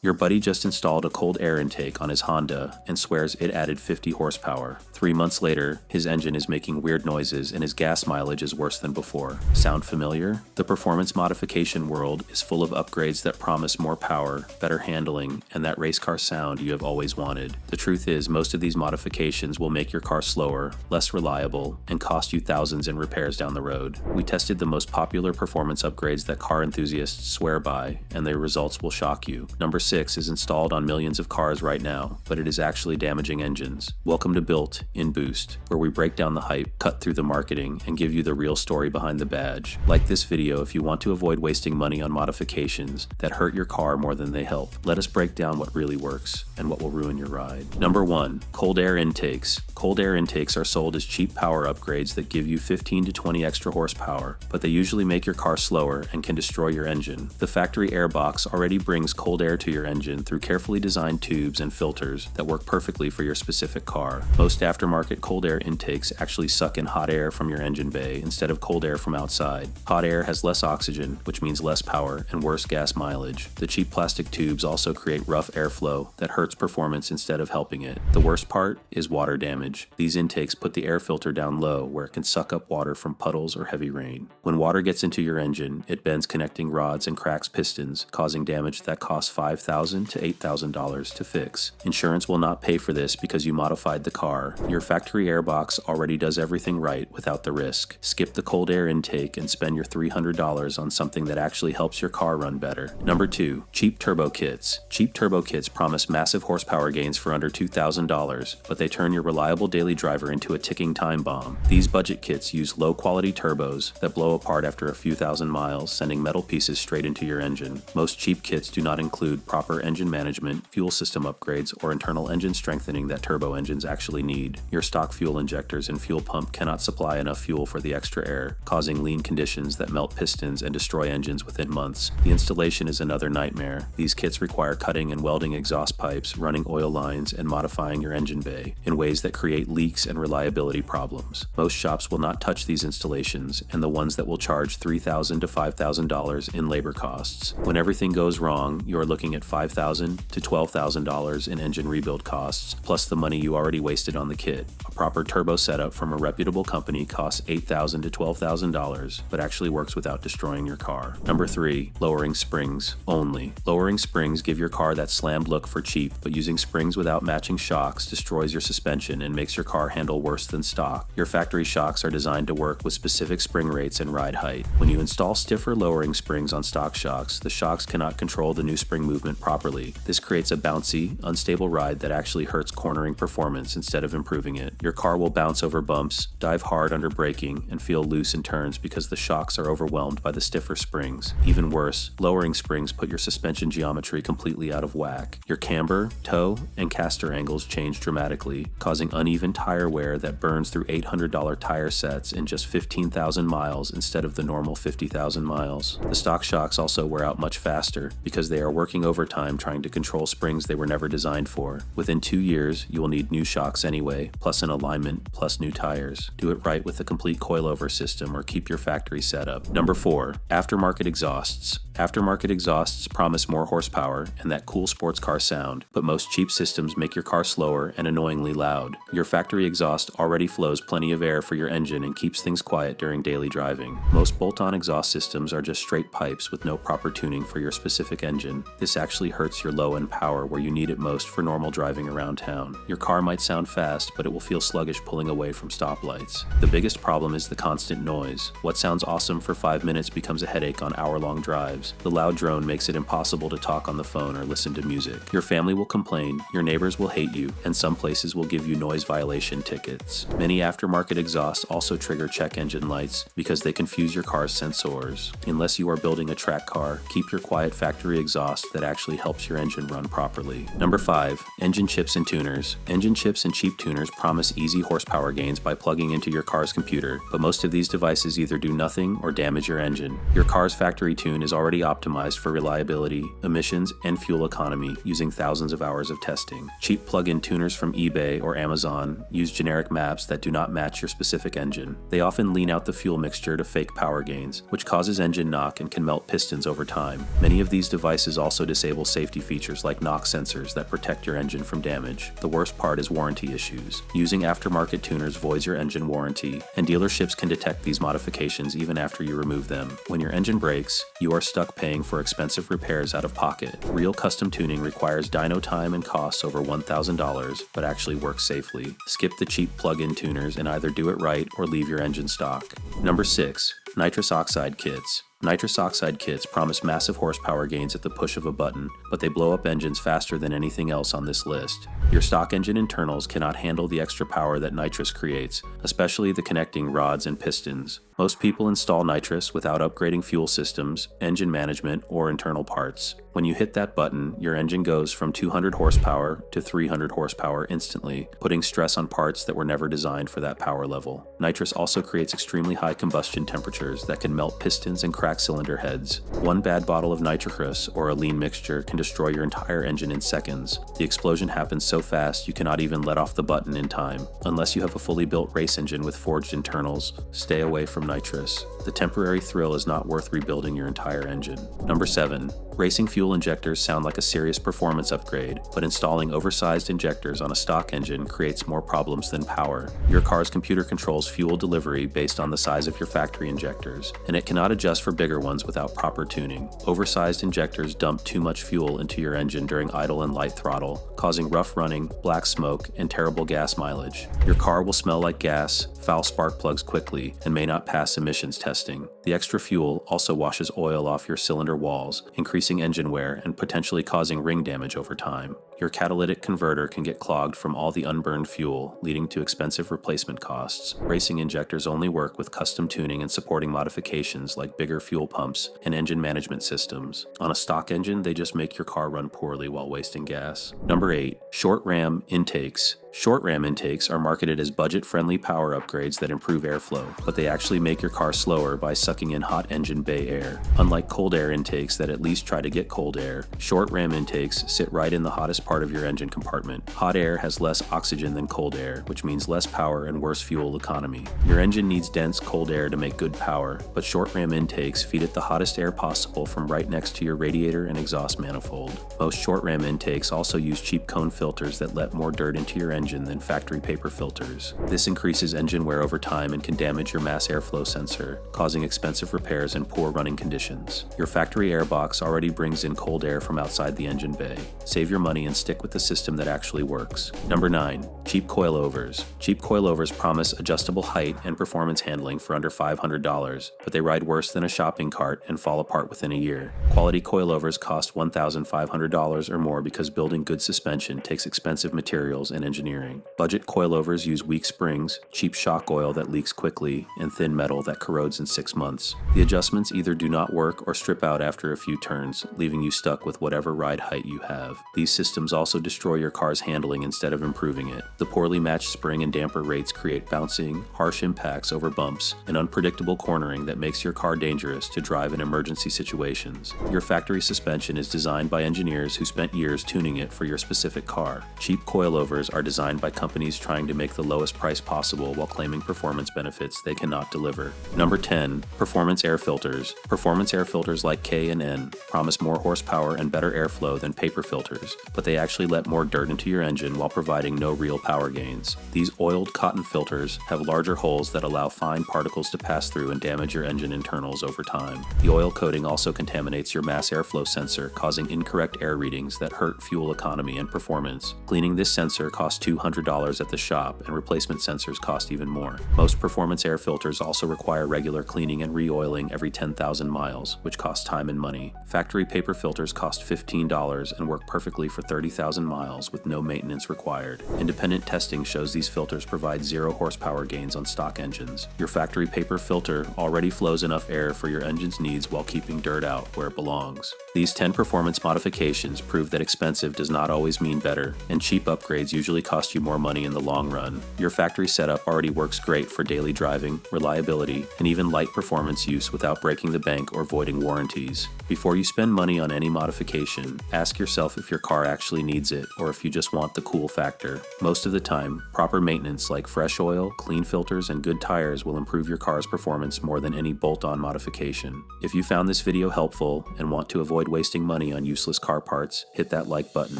Your buddy just installed a cold air intake on his Honda and swears it added 50 horsepower. 3 months later, his engine is making weird noises and his gas mileage is worse than before. Sound familiar? The performance modification world is full of upgrades that promise more power, better handling, and that race car sound you have always wanted. The truth is, most of these modifications will make your car slower, less reliable, and cost you thousands in repairs down the road. We tested the most popular performance upgrades that car enthusiasts swear by, and their results will shock you. Number 6 is installed on millions of cars right now, but it is actually damaging engines. Welcome to Built in Boost, where we break down the hype, cut through the marketing, and give you the real story behind the badge. Like this video if you want to avoid wasting money on modifications that hurt your car more than they help. Let us break down what really works and what will ruin your ride. Number 1. Cold air intakes. Cold air intakes are sold as cheap power upgrades that give you 15 to 20 extra horsepower, but they usually make your car slower and can destroy your engine. The factory air box already brings cold air to your engine through carefully designed tubes and filters that work perfectly for your specific car. Most aftermarket cold air intakes actually suck in hot air from your engine bay instead of cold air from outside. Hot air has less oxygen, which means less power and worse gas mileage. The cheap plastic tubes also create rough airflow that hurts performance instead of helping it. The worst part is water damage. These intakes put the air filter down low where it can suck up water from puddles or heavy rain. When water gets into your engine, it bends connecting rods and cracks pistons, causing damage that costs $5,000 to $8,000 to fix. Insurance will not pay for this because you modified the car. Your factory airbox already does everything right without the risk. Skip the cold air intake and spend your $300 on something that actually helps your car run better. Number 2. Cheap turbo kits. Cheap turbo kits promise massive horsepower gains for under $2,000, but they turn your reliable daily driver into a ticking time bomb. These budget kits use low-quality turbos that blow apart after a few thousand miles, sending metal pieces straight into your engine. Most cheap kits do not include proper engine management, fuel system upgrades, or internal engine strengthening that turbo engines actually need. Your stock fuel injectors and fuel pump cannot supply enough fuel for the extra air, causing lean conditions that melt pistons and destroy engines within months. The installation is another nightmare. These kits require cutting and welding exhaust pipes, running oil lines, and modifying your engine bay in ways that create leaks and reliability problems. Most shops will not touch these installations, and the ones that will charge $3,000 to $5,000 in labor costs. When everything goes wrong, you are looking at $5,000 to $12,000 in engine rebuild costs, plus the money you already wasted on the kit. A proper turbo setup from a reputable company costs $8,000 to $12,000, but actually works without destroying your car. Number 3. Lowering springs only. Lowering springs give your car that slammed look for cheap, but using springs without matching shocks destroys your suspension and makes your car handle worse than stock. Your factory shocks are designed to work with specific spring rates and ride height. When you install stiffer lowering springs on stock shocks, the shocks cannot control the new spring movement properly. This creates a bouncy, unstable ride that actually hurts cornering performance instead of improving it. Your car will bounce over bumps, dive hard under braking, and feel loose in turns because the shocks are overwhelmed by the stiffer springs. Even worse, lowering springs put your suspension geometry completely out of whack. Your camber, toe, and caster angles change dramatically, causing uneven tire wear that burns through $800 tire sets in just 15,000 miles instead of the normal 50,000 miles. The stock shocks also wear out much faster because they are working overtime trying to control springs they were never designed for. Within 2 years, you will need new shocks anyway, plus an alignment, plus new tires. Do it right with a complete coilover system or keep your factory setup. Number 4. Aftermarket exhausts. Aftermarket exhausts promise more horsepower and that cool sports car sound, but most cheap systems make your car slower and annoyingly loud. Your factory exhaust already flows plenty of air for your engine and keeps things quiet during daily driving. Most bolt-on exhaust systems are just straight pipes with no proper tuning for your specific engine. This actually hurts your low-end power where you need it most for normal driving around town. Your car might sound fast, but it will feel sluggish pulling away from stoplights. The biggest problem is the constant noise. What sounds awesome for 5 minutes becomes a headache on hour-long drives. The loud drone makes it impossible to talk on the phone or listen to music. Your family will complain, your neighbors will hate you, and some places will give you noise violation tickets. Many aftermarket exhausts also trigger check engine lights because they confuse your car's sensors. Unless you are building a track car, keep your quiet factory exhaust that actually helps your engine run properly. Number 5. Engine chips and tuners. Engine chips and cheap tuners promise easy horsepower gains by plugging into your car's computer, but most of these devices either do nothing or damage your engine. Your car's factory tune is already already optimized for reliability, emissions, and fuel economy using thousands of hours of testing. Cheap plug-in tuners from eBay or Amazon use generic maps that do not match your specific engine. They often lean out the fuel mixture to fake power gains, which causes engine knock and can melt pistons over time. Many of these devices also disable safety features like knock sensors that protect your engine from damage. The worst part is warranty issues. Using aftermarket tuners voids your engine warranty, and dealerships can detect these modifications even after you remove them. When your engine breaks, you are stuck paying for expensive repairs out of pocket. Real custom tuning requires dyno time and costs over $1,000, but actually works safely. Skip the cheap plug-in tuners and either do it right or leave your engine stock. Number 6. Nitrous Oxide Kits. Nitrous oxide kits promise massive horsepower gains at the push of a button, but they blow up engines faster than anything else on this list. Your stock engine internals cannot handle the extra power that nitrous creates, especially the connecting rods and pistons. Most people install nitrous without upgrading fuel systems, engine management, or internal parts. When you hit that button, your engine goes from 200 horsepower to 300 horsepower instantly, putting stress on parts that were never designed for that power level. Nitrous also creates extremely high combustion temperatures that can melt pistons and crack cylinder heads. One bad bottle of nitrous or a lean mixture can destroy your entire engine in seconds. The explosion happens so fast you cannot even let off the button in time. Unless you have a fully built race engine with forged internals, stay away from nitrous. The temporary thrill is not worth rebuilding your entire engine. Number 7. Racing fuel injectors sound like a serious performance upgrade, but installing oversized injectors on a stock engine creates more problems than power. Your car's computer controls fuel delivery based on the size of your factory injectors, and it cannot adjust for bigger ones without proper tuning. Oversized injectors dump too much fuel into your engine during idle and light throttle, causing rough running, black smoke, and terrible gas mileage. Your car will smell like gas, foul spark plugs quickly, and may not pass emissions testing. The extra fuel also washes oil off your cylinder walls, increasing engine wear and potentially causing ring damage over time. Your catalytic converter can get clogged from all the unburned fuel, leading to expensive replacement costs. Racing injectors only work with custom tuning and supporting modifications like bigger fuel pumps and engine management systems. On a stock engine, they just make your car run poorly while wasting gas. Number 8. Short ram intakes. Short ram intakes are marketed as budget-friendly power upgrades that improve airflow, but they actually make your car slower by sucking in hot engine bay air. Unlike cold air intakes that at least try to get cold air, short ram intakes sit right in the hottest part of your engine compartment. Hot air has less oxygen than cold air, which means less power and worse fuel economy. Your engine needs dense cold air to make good power, but short ram intakes feed it the hottest air possible from right next to your radiator and exhaust manifold. Most short ram intakes also use cheap cone filters that let more dirt into your engine than factory paper filters. This increases engine wear over time and can damage your mass airflow sensor, causing expensive repairs and poor running conditions. Your factory air box already brings in cold air from outside the engine bay. Save your money and stick with the system that actually works. Number 9. Cheap coilovers. Cheap coilovers promise adjustable height and performance handling for under $500, but they ride worse than a shopping cart and fall apart within a year. Quality coilovers cost $1,500 or more because building good suspension takes expensive materials and engineering. Budget coilovers use weak springs, cheap shock oil that leaks quickly, and thin metal that corrodes in 6 months. The adjustments either do not work or strip out after a few turns, leaving you stuck with whatever ride height you have. These systems also destroy your car's handling instead of improving it. The poorly matched spring and damper rates create bouncing, harsh impacts over bumps, and unpredictable cornering that makes your car dangerous to drive in emergency situations. Your factory suspension is designed by engineers who spent years tuning it for your specific car. Cheap coilovers are designed by companies trying to make the lowest price possible while claiming performance benefits they cannot deliver. Number 10. Performance air filters. Performance air filters like K and N promise more horsepower and better airflow than paper filters, but they actually let more dirt into your engine while providing no real power gains. These oiled cotton filters have larger holes that allow fine particles to pass through and damage your engine internals over time. The oil coating also contaminates your mass airflow sensor, causing incorrect air readings that hurt fuel economy and performance. Cleaning this sensor costs $200 at the shop, and replacement sensors cost even more. Most performance air filters also require regular cleaning and re-oiling every 10,000 miles, which costs time and money. Factory Factory paper filters cost $15 and work perfectly for 30,000 miles with no maintenance required. Independent testing shows these filters provide 0 horsepower gains on stock engines. Your factory paper filter already flows enough air for your engine's needs while keeping dirt out where it belongs. These 10 performance modifications prove that expensive does not always mean better, and cheap upgrades usually cost you more money in the long run. Your factory setup already works great for daily driving, reliability, and even light performance use without breaking the bank or voiding warranties. Before you spend money on any modification, ask yourself if your car actually needs it or if you just want the cool factor. Most of the time, proper maintenance like fresh oil, clean filters, and good tires will improve your car's performance more than any bolt-on modification. If you found this video helpful and want to avoid wasting money on useless car parts, hit that like button.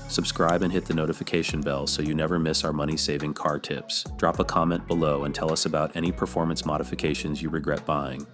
Subscribe and hit the notification bell so you never miss our money-saving car tips. Drop a comment below and tell us about any performance modifications you regret buying.